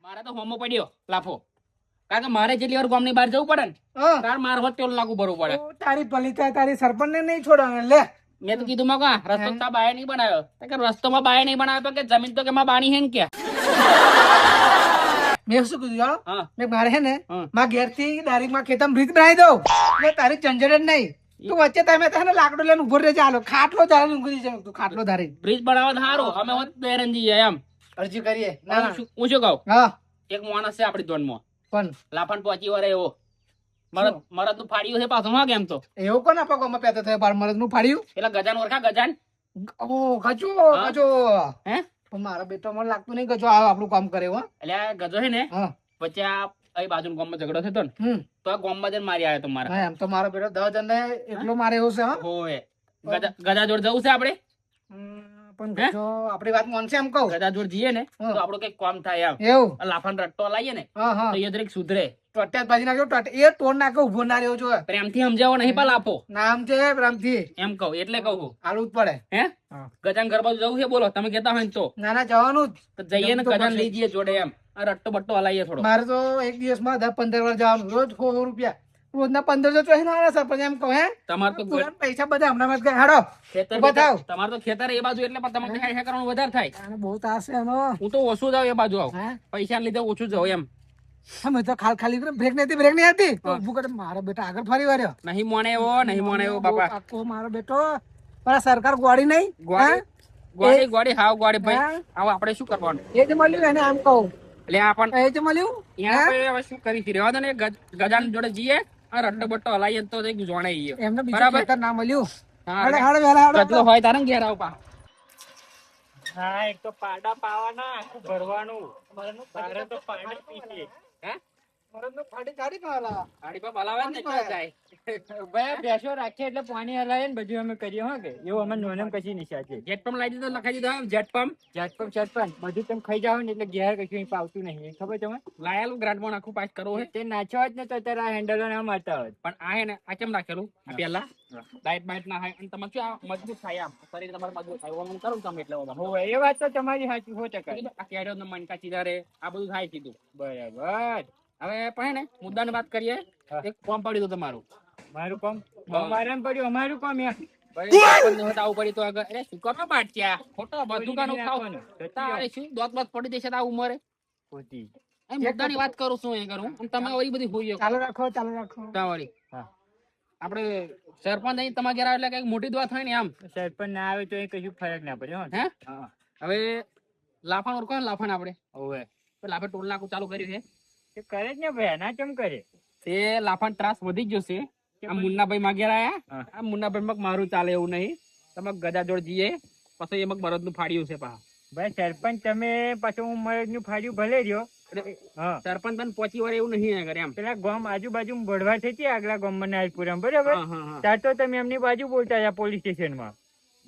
મારે તો હોમો પડ્યો લાફો, કારણ કે મારે જેટલી વાર ગામની બહાર જવું પડે ને તાર મારે હોત તેલ લાગુ ભરવું પડે. તારી પલિતા તારી સરપંચ ને નહીં છોડવાના લે. મેં તો કીધું માં કા રસ્તો તા બાય નહીં બનાવ્યો, કે રસ્તોમાં બાય નહીં બનાવ્યો તો કે જમીન તો કે માં બાણી હે ને કે. મેં શું કીધું જાણો? હા મેં મારે હે ને મારા ઘેર થી ડાયરેક્ટ માં ખેતર બ્રિજ બનાવી દઉં એટલે તારી ઝંઝટ જ નહીં. તું વચ્ચે તમે તને લાકડો લઈને ઉભો રહેજે. હાલો ખાટલો ધારે ઊંઘી જશે. તું ખાટલો ધારે બ્રિજ બનાવવા સારું, અમે હોત બેરંજી એમ અરજી કરીએ. હું શું કહું, હા એક માણસ છે આપડી ધોનમાં પણ લાફાન પહોંચી વરે એવો મરદ નું ફાડ્યું છે પાછું. હા કેમ તો એવું કોણ આપા કોમાં પેતો થયો બાર મરદ નું ફાડ્યું? પેલા ગજાન ઓળખા ગજાન? ઓ ગજો ગજો હે પણ મારો બેટો મને લાગતું નહીં ગજો આપણું કામ કરે હો. એટલે આ ગજો છે ને હા પછી આ બાજુ ગામમાં ઝઘડો થતો ને તો આ ગામમાં જઈને મારી આવ્યો તો મારા. એમ તો મારો બેટો 10 જણને એકલો મારે એવું છે. હા હોવે ગજા જોડ જવું છે આપણે, પણ ગજો આપણી વાત માનશે એમ કહું. ગજા જોડ જઈએ ને તો આપણું કઈક કામ થાય એમ. એવું લાફાન રટ્ટો લાવીએ ને હા હા તો એ દરેક સુધરે. ટોટ્યા બાજી નાખ્યો એ ટોન નાખે ઉભો ના રહ્યો જો. પ્રેમથી સમજાવો નહીં પા લાફો નામ છે પ્રેમથી એમ કહું એટલે કહું આલું જ પડે. હે ગજાન ઘર બાજુ જવું છે બોલો તમે કેતા હોય ને તો ના ના જવાનું જ. તો જઈએ ને ગજાન લઈ જઈએ જોડે એમ. આ રટ્ટો બટ્ટો હલાઈએ થોડો. મારે તો એક દિવસમાં 10-15 વાર જવાનું, રોજ 100 રૂપિયા રોજના 1500 ચોહી ના સરપંચ એમ કહું. હે તમારે તો પૈસા બધા હમણાં મત ગયા. હાડો ખેતર બતાવ. તમારે તો ખેતર એ બાજુ એટલે તમારે હે કરવાનું વધારે થાય. આને બહુ તાસ છે એનો. હું તો ઓછું જાઉં એ બાજુ આવ હે પૈસા લીધે ઓછું જાઉં એમ. અમે તો ખાલી બ્રેક નહીં આવતી ઊભું કરે. મારો બેટો આગળ ફરી વર્યો. નહીં મોને એવો નહીં મોને એવો બાપા. આખો મારો બેટો પણ સરકાર ગોળી નહીં. ગોળી ગોળી હાવ ગોળી ભાઈ. આવ આપણે શું કરવાનું? એ જ મળ્યું એને આમ કહું. એટલે આપણ એ જ મળ્યું. હવે શું કરી હતી રેવા દો ને. ગજાન જોડે જઈએ આ રટ્ટો બટ્ટો હલાઈએ તો જોણે એમને બીજું બરાબર ખેતર ના મળ્યું. હા હાડે હાડે વેલા હાડો. ગજલો હોય તારે ઘેર આવ પા. હા એક તો પાડા પાવાના આખું ભરવાનું તારે તો પાણી પીશે. હે મરદનો ફાડી કાઢી પાલા. ગાડી પર બલાવે ને ક્યાં જાય? ભાઈ બેસો રાખીએ એટલે પાણી હલાય ને બધું અમે કરીએ. હો કે એવું અમે નોનમ કશી નિશા છે. જેટ પંપ લાવી દીધો લખાઈ દીધો જેટ પંપ. ઝટપટ ઝટપટ બધું તમે ખાઈ જાવ ને એટલે ઘેર કશું અહીં પાવતું નહીં. ખબર તમે લાયેલું ગ્રાન્ડમાં આખું પાસ કરવો હે. તે નાચો જ ને તો અત્યારે આ હેન્ડલો ના મારતા હોત. પણ આ હે ને આ કેમ રાખેલું આ પેલા ડાયટ બાઈટ ના હોય અને તમારે શું આ મજબૂત થાય આમ શરીર તમારું મજબૂત થાય ઓમ કરું તમે એટલે ઓમ હોવે એ વાત તો તમારી સાચી 100%. આ કેડો ને મનકા ચીદારે આ બધું થાય કીધું. બરાબર. હવે પણ હે ને મુદ્દાની વાત કરીએ. એક ફોર્મ પડી દો તમારું. મારું કામ અમારે પડ્યું અમારું કામ યાર. આવું પડી તો આગળ અરે શું કરવા પાટ્યા ખોટો બધું કાનું ખાવાનું. અરે શું દોત બત પડી દેશે આ ઉંમરે. ખોટી મુદ્દાની વાત કરું છું એ કરું અને તમે વળી બધી હોઈ ચાલુ રાખો ચાલુ રાખો. વળી આપણે સરપંચ અહીં તમારા ઘેર આવે એટલે કઈક મોટી દવા થાય ને આમ. સરપંચ ના આવે તો એ કશું ફરક ના પડે. હે હવે લાફાણ ઓળખો ને લાફાણ આપણે હોવે લાફે ટોલ નાખું ચાલુ કર્યું છે. એ કરે જ ને ભાઈ ના કેમ કરે. તે લાફાણ ત્રાસ વધી ગયો છે. આ મુન્નાભાઈ માં ઘેર આયા. આ મુન્નાભાઈ મગ મારું ચાલે એવું નહીં. તમે ગજા જોડ જઈએ પછી એ મગ બળદ નું ફાડ્યું છે પા. ભાઈ સરપંચ તમે પાછું હું મરદ નું ફાડ્યું ભલે રહ્યો. હા સરપંચ તને પહોંચી વળે એવું નહીં કરે એમ. પેલા ગામ આજુબાજુ ભરવા થઈ છે આગલા ગામ માં નાજપુરા બરાબર. ત્યાં તો તમે એમની બાજુ બોલતા હતા પોલીસ સ્ટેશન માં.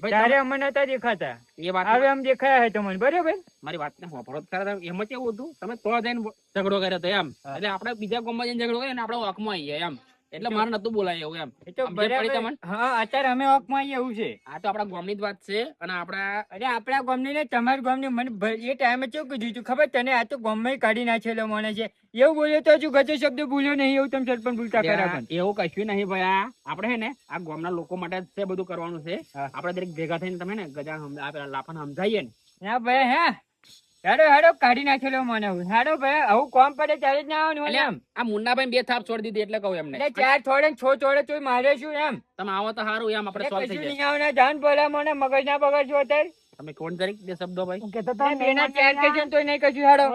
ત્યારે અમને નતા દેખાતા. એ વાત હવે આમ દેખાયા હે તમને બરાબર. મારી વાત ને હોપડો કરે એમ જ એવું હતું. તમે તો જઈને ઝઘડો કર્યો હતો એમ. એટલે આપણે બીજા ગામમાં જઈને ઝઘડો કર્યો ને આપણે હકમાં આવીએ એમ. એટલે મારે નતું બોલાય એવું એમ. એ તો બરાબર. હા અત્યારે અમે હકમાં આવીએ એવું છે. આ તો આપણા ગામની જ વાત છે અને આપણા અરે આપણા ગામની ને તમારા ગામની મને એ ટાઈમે કેવું કીધું તું ખબર તને? આ તો ગામમાં કાઢી નાખેલો મને છે એવું બોલ્યો તો હજુ ગજો શબ્દ બોલ્યો નહીં એવું તમે સરપંચ બોલતા કર્યા. એવું કશું નહીં ભાઈ. આપણે હે ને આ ગામના લોકો માટે છે બધું કરવાનું છે. આપણે દરેક ભેગા થઈને તમે ને ગજા લાફાને સમજાવીએ ને. હા ભાઈ હા હેડો હેડો કાઢી નાખેલો મને. હેડો ભાઈ આવું કોમ પડે ત્યારે જ ના આવવાનું એમ. આ મુન્નાભાઈ 2 થાપ છોડી દીધી એટલે કહું એમને. એટલે 4 છોડે 6 છોડે તો મારે શું એમ. તમે આવો તો સારું એમ આપણે સોલ્વ થઈ જાય. આવવાના જાન બોલા મને મગજ ના બગાડશો અત્યારે. તમે કોણ જરીક 2 શબ્દો ભાઈ કેતો તો બેના 4 કે છે તો નહીં કશું. હેડો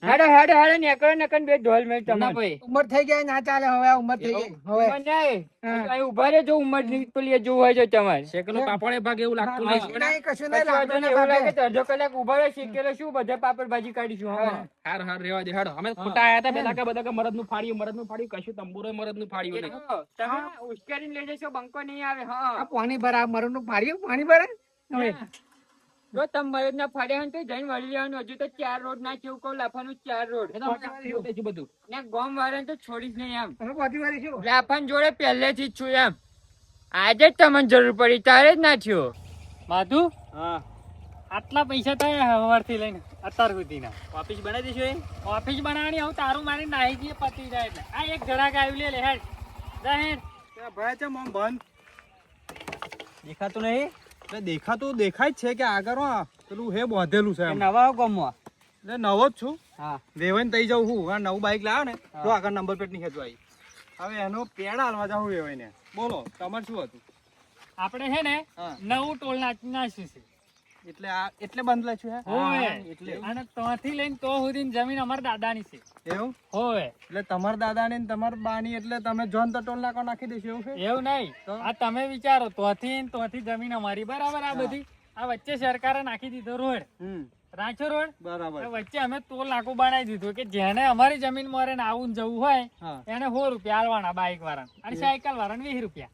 હેડો હેડો હેડો નેકળો નકન બે ઢોલ મેં તમને ભાઈ ઉંમર થઈ ગઈ ના ચાલે હવે. ઉંમર થઈ ગઈ હવે નહીં ઉભા રે જો ઉંમર નીકળી જોવું હોય તો તમારે શેકલો પાપડે ભાગ એવું લાગતું નહીં. નહીં કશું નહીં એવું લાગતું. લાગે તો અડધો કલાક ઉભા રહે શેકેલો શું બધા પાપડ ભાજી કાઢીશું. હાર હાર રેવા દે હેડો. અમે ખોટા આયા હતા પેલા કે બધા કે મરદ નું ફાડ્યું કશું તંબુરો મરદ નું ફાડ્યું નહીં. તમે ઉશ્કેરીને લઈ જશો બંકો નહીં આવે. હા પાણી ભરા મરદ નું ફાડ્યું પાણી ભરે હવે. જો તમે મરદ ના ફાડ્યા હોય તો જઈને વળી લેવાનું. હજુ તો 4 રોડ ના કેવું કહું લાફાનું 4 રોડ બધું ને ગોમ વાળા તો છોડીશ નહીં એમ. હવે પાછી વાળી શું લાફાન જોડે પહેલેથી જ છું એમ. આજે જ તમને જરૂર પડી તારે જ ના થયો. માધુ આટલા પૈસા થાય સવારથી લઈને અત્યાર સુધીના. ઓફિસ બનાવી દઈશું એ ઓફિસ બનાવવાની હું તારું મારી નાહી જઈએ પતી જાય એટલે. આ એક જરાક આવ્યું લે હેડ જા હેડ. ભાઈ છે આમ બંધ દેખાતું નહીં એટલે દેખાતું દેખાય જ છે કે આગળ પેલું હે બાંધેલું છે એમ. નવા ગામમાં એટલે નવો જ છું હા વેવાઈને થઈ જાઉં હું આ નવું બાઇક લાવ્યો ને તો આગળ નંબર પ્લેટ ની ખેંચવાઈ હવે એનો પેડા હાલવા જાઉં વેવાઈને. બોલો તમારે શું હતું? આપણે છે ને હા. નવું ટોલ નાખ્યું છે. એટલે આ એટલે બંધ લાગ્યું હે હોવે. એટલે અને ત્યાંથી લઈને તો સુધીની જમીન અમારા દાદાની છે. એવું હોવે. એટલે તમારા દાદાની ને તમારા બાની એટલે તમે જોન તો ટોલ નાકો નાખી દેશો એવું છે? એવું નહીં તો? આ તમે વિચારો ત્યાંથી જમીન અમારી બરાબર. આ બધી આ વચ્ચે સરકારે નાખી દીધો રોડ, રાંચો રોડ. બરાબર. આ વચ્ચે અમે ટોલ નાકું બનાવી દીધું કે જેને અમારી જમીન મોરે ને આવું ને જવું હોય હા. એને 100 રૂપિયા આલવાના બાઇક વાળા અને સાયકલ વાળા 20 રૂપિયા.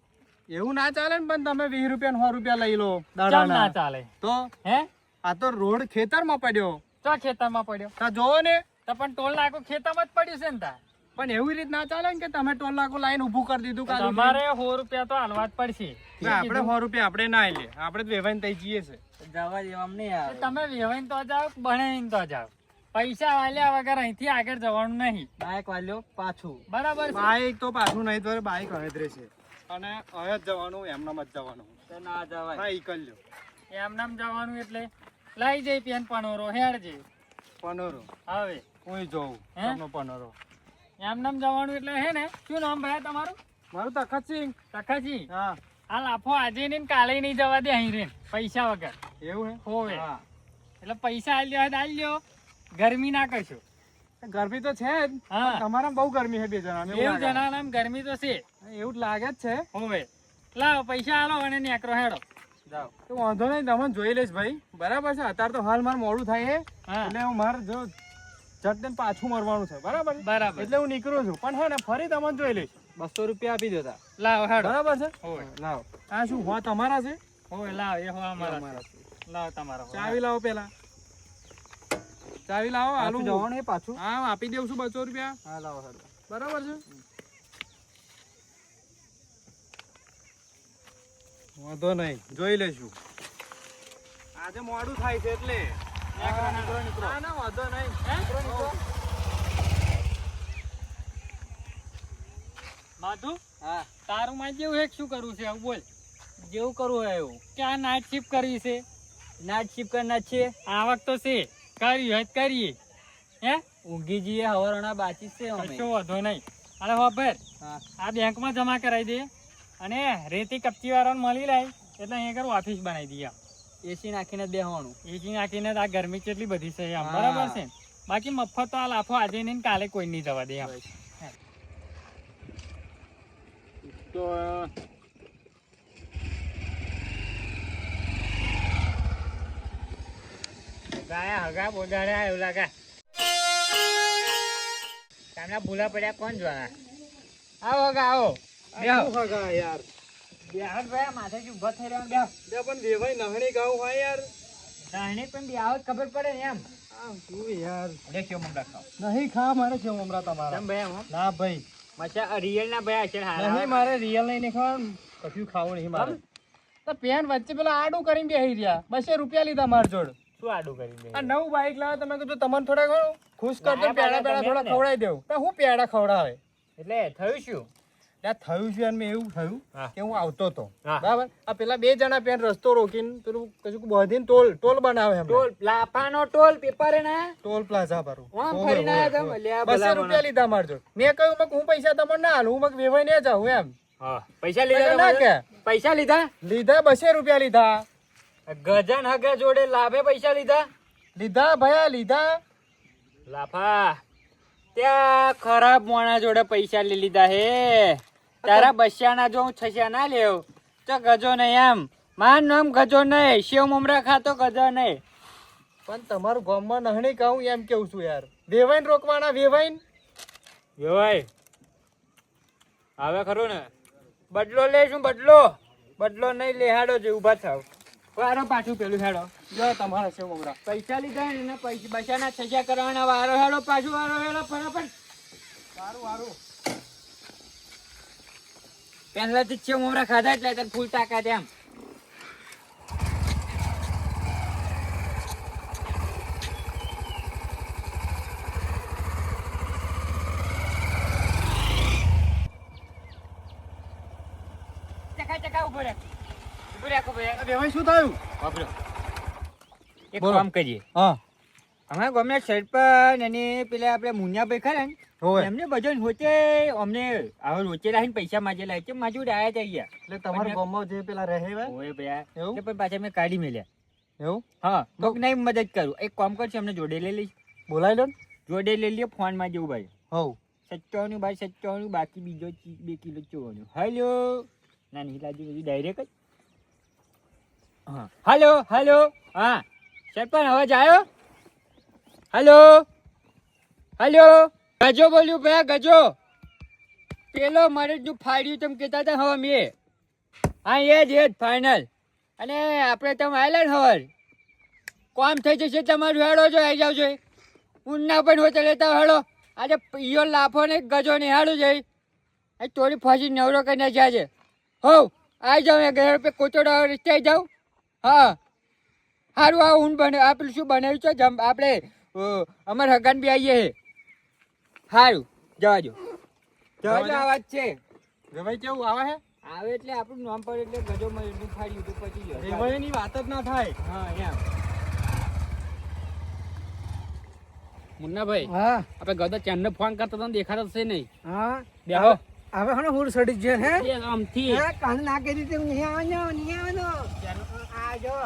એવું ના ચાલે ને પણ તમે 20 રૂપિયા ને 100 રૂપિયા લઈ લો ચમ ના દાડાના. ચાલે તો હે? આ તો રોડ ખેતરમાં પડ્યો ચો ખેતરમાં પડ્યો તા જોવો ને. તો પણ ટોલ નાકું ખેતરમાં જ પડ્યું છે ને તા. પણ એવી રીત ના ચાલે ને કે તમે ટોલ નાકું લાઈન ઊભું કરી દીધું કાલે. તમારે 100 રૂપિયા તો હાલવા જ પડશે. આપણે 100 રૂપિયા આપણે ના લે આપણે વેવાઈને થઈ જઈએ છે. જવા દેવામાં નહીં આવે તમે વેવાઈને તો જાઓ, ભણાઈને તો જાઓ. પૈસા વાલ્યા વગર અહીંથી આગળ જવાનું નહીં. બાઇક વાલ્યો પાછું બરાબર છે? બાઈક તો પાછું નહીં તો બાઈક હવે જ રહેશે અને હવે જ જવાનું એમનામ જ જવાનું. તો ના જવાય હા ઈ કરી લ્યો. એમ નામ જવાનું એટલે લઈ જઈ પેન પનોરો હેડ જઈ. પનોરો હવે કોઈ જોવું હે? તમને પનોરો. એમ નામ જવાનું એટલે હે ને શું નામ ભાઈ તમારું? મારું તખતસિંહ. તખાજી. હા આ લાફો આજે ને કાલે નહીં જવા દે અહીં રે પૈસા વગર. એવું હે? હોવે. હા. એટલે પૈસા આલ્યો હોય આલ્યો, ગરમી ના કરશો. ગરમી તો છે જ હા. તમારા બહુ ગરમી છે બે જણા એવું જણા નામ ગરમી તો છે. એવું જ લાગે જ છે. હોવે. લાવો પૈસા આલો અને નેકરો હેડો. જાઓ તો વાંધો નહીં તમને જોઈ લઈશ ભાઈ બરાબર છે. અત્યારે તો હાલ મારે મોડું થાય છે હા એટલે હું મારે જો ઝટ દઈને પાછું મરવાનું છે બરાબર. બરાબર. એટલે હું નીકળું છું પણ હે ને ફરી તમને જોઈ લઈશ. 200 રૂપિયા આપી દેતા લાવો હેડો. બરાબર છે. હોવે. લાવો આ શું હો તમારા છે? હોવે લાવો એ હો અમારા છે. લાવો તમારો હો. ચાવી લાવો પેલા ચાવી લાવો પાછું આલું જવાનું એ પાછું હા હું આપી દઉં છું 200 રૂપિયા હા લાવો હેડો. બરાબર છે. વાંધો નહીં જોઈ લઈશું. આજે મોડું થાય છે એટલે ના ના વાંધો નહીં. માધુ હા તારું માં જેવું એક શું કરવું છે આવું બોલ. જેવું કરવું હોય એવું કે આ નાઇટ શિફ્ટ કરવી છે. નાઇટ શિફ્ટ કરના છે આવક તો છે, કરવી હોય તો કરીએ. હે ઊંઘી જઈએ હવારના બાકી છે અમે કશો વાંધો નહીં. અરે ખબર હા આ બેંકમાં જમા કરાવી દે અને રેતી કપચી વાળાને મળી લાય એટલે અહીંયા આગળ ઓફિસ બનાવી દઈએ. એસી નાખીને બેહવાનું એસી નાખીને આ ગરમી કેટલી બધી છે આમ હા. બરાબર છે. બાકી મફત તો આ લાફો આજે નહીં ને કાલે કોઈ નહીં જવા દે આમ. તો ગાયા હગા બોગાડ્યા એવું લાગે. તમને ભૂલા પડ્યા કોણ જોવાના? આવો હગા આવો. બેહો. શું હગા યાર બેહો ભાઈ માથે જ ઊભા થઈ રહ્યા બેહો. બે પણ વેવાઈ નહણી ગાઉં હોય યાર. દાહણી પણ બેહો જ ખબર પડે ને એમ. આ શું યાર દેખ્યો મમરા ખાઓ. નહીં ખા મારે છે હમણાં તમારા. કેમ ભાઈ આમ? ના ભાઈ મચા રિયલ ના ભાઈ છે હારા. નહીં મારે રિયલ નહીં ખાવાનું કશું ખાવું નહીં મારે. તો પેન વચ્ચે પેલા આડું કરીને બેહી રહ્યા 200 રૂપિયા લીધા માર જોડ. શું આડું કરી દે? આ નવું બાઈક લાવે તમે કીધું તમને થોડા ઘણું ખુશ કરજો લાયા પેડા પેડા તમે થોડા ને. ખવડાવી દેવું તો હું પેડા ખવડાવે એટલે થયું શું? ત્યાં થયું છે અને મેં એવું થયું હા. કે હું આવતો હતો હા. બરાબર આ પેલા બે જણા પેન રસ્તો રોકીને પેલું કશું બધીને ટોલ બનાવે એમ ટોલ લાફાનો ટોલ પેપર હે ને ટોલ પ્લાઝા પર આમ ફરીને આયા તમે. લ્યા ભલા 200 રૂપિયા લીધા માર જોડ. મેં કહ્યું મક હું પૈસા તમને ના હાલું હું મક વેવાઈ ને જાઉં એમ હા પૈસા મેં કીધું, ના લીધા કે પૈસા લીધા લીધા 200 રૂપિયા લીધા ગજન હગા જોડે લાભે પૈસા લીધા લીધા ભયા લીધા લાફા ત્યાં ખરાબ મોણા જોડે પૈસા લઈ લીધા હે તારા બસ્યાના જો હું છસ્યા ના લેવ તો ગજો નહીં એમ માન નામ ગજો નહીં શેવ મમરા ખાતો ગજો નહીં પણ તમારું ગામમાં નહણી કહું એમ કેવું છું યાર વેવાઈને રોકવાના વેવાઈને ભાઈ હવે ખરું ને બદલો લેશું બદલો નહીં લે હેડો જે ઉભા થાવ વારો પાછું પેલું હેડો જો તમારા છે મમરા પૈસા લીધા ને પૈસા બચાના છસ્યા કરવાના વારો હેડો પાછું વારો હેડો ફટાફટ સારું પહેલાથી જ છે મમરા ખાધા એટલે તને ફૂલ તાકાત એમ વેવાઈ શું થયું? એક બોલો. કામ કરીએ હા અમારા ગામના સરપંચ અને પેલા આપણે મુન્નાભાઈ ખરા ને હોય એમને બધો હોતે અમને હવે રોચે રાખીને પૈસા માગેલા છે માજુ ડાયા થઈ ગયા એટલે તમારા ગામમાં જે પેલા રહે હોય ઓય ભયા એવું? એટલે પણ પાછા મેં કાઢી મેલ્યા એવું હા કોક નહીં મદદ કરું એક કામ કરશે અમને જોડે લઈ લઈશ બોલાવી લો ને. જોડે લઈ લઈએ ફોન માં જેવું ભાઈ હઉ 97 બાય 97 બાકી બીજો 2 કિલો ચોવાનું હેલો ના નહીં લાજુ બધું ડાયરેક્ટ જ હા હેલો હેલો હા સરપંચ અવાજ આવ્યો હેલો હેલો ગજો બોલ્યું ભયા ગજો પેલો મારે જો ફાડ્યું તમે કહેતા હતા હવે મેં હા એ જ ફાઇનલ અને આપણે તમે આવેલા ને હવાર કોમ થઈ જશે તમારું હેડો જો આવી જાવ છો ઊંડા પણ હોતે લેતા હેડો આજે ઈયો લાફો ને ગજો ને હાડું જઈ આ ચોરી ફાંસી નવરો કરીને જાજે હો આવી જાવ ઘર પે કોચોડા રસ્તે આવી જાવ હા સારું આ ઊંડ બને આ પેલું શું બનાવ્યું છે જમ આપણે અમારે હગાન બી આવીએ હે સારું જવા દો આ વાત છે વેવાઈ કેવું આવે હે? આવે એટલે આપણું નામ પર એટલે ગજો માં એટલું ફાડ્યું તો પછી ગયો વેવાઈની વાત જ ના થાય. હા એમ મુન્નાભાઈ હા આપણે ગદા ચાંદને ફોન કરતા હતા ને દેખાતા જ છે નહીં હા બેહો હવે હણે હુડ સડી જ હે એ આમથી હા કાન ના કહી દીધું નહીં આવવાનો નહીં આવવાનો આ જો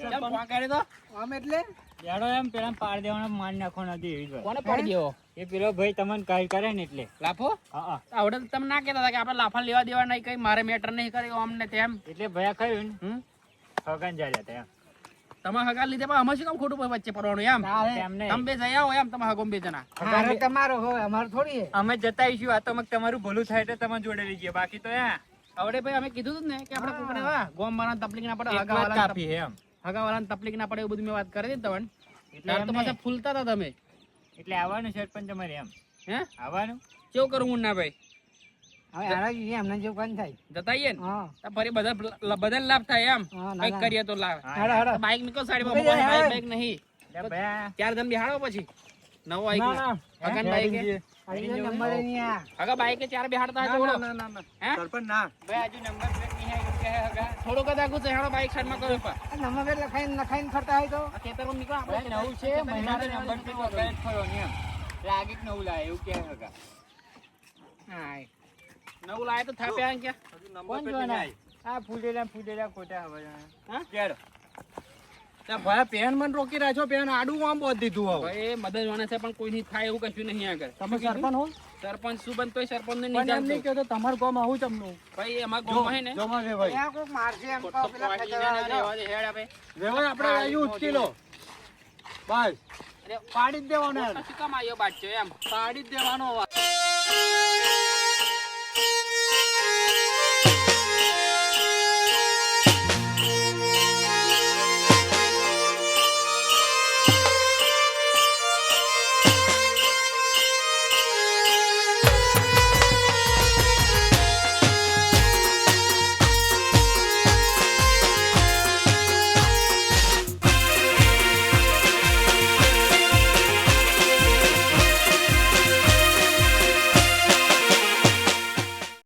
કેમ ફોન કર્યો તો આમ એટલે યાડો એમ પેલા પાડ દેવાનો માર નાખવાનો હતી એવી જ વાત. કોને પાડી દેવો એ પેલો ભાઈ તમને કાઈ કરે ને એટલે લાફો હા હા આવડે તો તમે ના કહેતા હતા કે આપણે લાફા લેવા દેવા નહીં કઈ મારે મેટર નહીં કર્યો અમને તેમ એટલે ભયા કહ્યું ને હમ હગાન જાય હતા એમ તમે હગા લીધે પણ અમે શું કામ ખોટું વચ્ચે પડવાનું એમ એમ નહીં. તમે બે જઈ આવો એમ તમે હગો બે જણા હારે તમારો હોય અમારો થોડી હે અમે જતા આવીશું આ તો અમે તમારું ભલું થાય એટલે તમે જોડે લઈ ગયા બાકી તો આવડે ભાઈ અમે કીધું હતું ને કે આપણે કોકને વા ગોમ વાળાને તકલીફ ના પડે એક વાત કાપી હે એમ હગા વાળાને તકલીફ ના પડે એવું બધું મેં વાત કરી હતી તમને એટલે ત્યારે એમ તો પાછા નહીં. ફૂલતા હતા તમે એટલે આવવાનું સરપંચ તમારે એમ હે આવવાનું કેવું કરું મુન્ના ભાઈ હવે આરા જઈએ એમને જેવું કાન થાય જતા આવીએ ને હા તો ફરી બધા લાભ થાય એમ હા, ના, કઈક ના. કરીએ તો લાભ હા, હાડા હાડા બાઈક નીકળો સાઈડમાં ઉભી રહે, બાઈક હે. બાઈક નહીં એટલે ભયા ચાર જણ બિહાડો પછી નવો બાઈક ના, ના. હગન હે? બાઈકે જઈએ. આવી જાઓ, નંબર નહીં આ હગા બાઈકે ચાર બિહાડતા ના, હોય ના, તો ના, ના, ના. હે સરપંચ ના. ભાઈ હજુ નંબર પ્લેટ નહીં આવી કે હગા થોડુંક જ આગું છે હેડો બાઈક સાઈડમાં કરો પર આ નંબર લખાઈને ફરતા હોય તો આ ખેતરમાં નીકળો ભાઈ આપણે નવું છે મહિનાનો નંબર પ્લેટ વગર જ ફરો ને એમ લાગે કે નવું લાવે એવું કે હગા હા નવું લાવે તો થાપ્યા ક્યાં હજુ નંબર કોણ પ્લેટ જોવાના? નહીં આવી. આ ફૂટેલા ખોટા હવે હા? કેડો ત્યાં ભાઈ પેન મને રોકી રાખ્યો પેન આડું આમ બોધ દીધું હવે. ભાઈ મદદ વાણે છે પણ કોઈ નહીં થાય એવું કશું નહીં આગળ તમે સરપંચ હો સરપંચ શું બનતોય સરપંચ ને પણ એમ નહીં નહીં કહેતો તમારું ગામ આવું ચમનું ભાઈ એમાં ગામમાં હે ને જમા વેવાઈ ત્યાં કોક મારશે એમ તો કહો પેલા પાડી ખતરા ને જો. રહેવા દે, હેડ આપે. વેવાઈ આપણે અહીં ઉચકી લો બસ અરે, પાડી જ દેવાનો એને. પછી કમ આવ્યો બાજ્યો એમ પાડી જ દેવાનો હવે.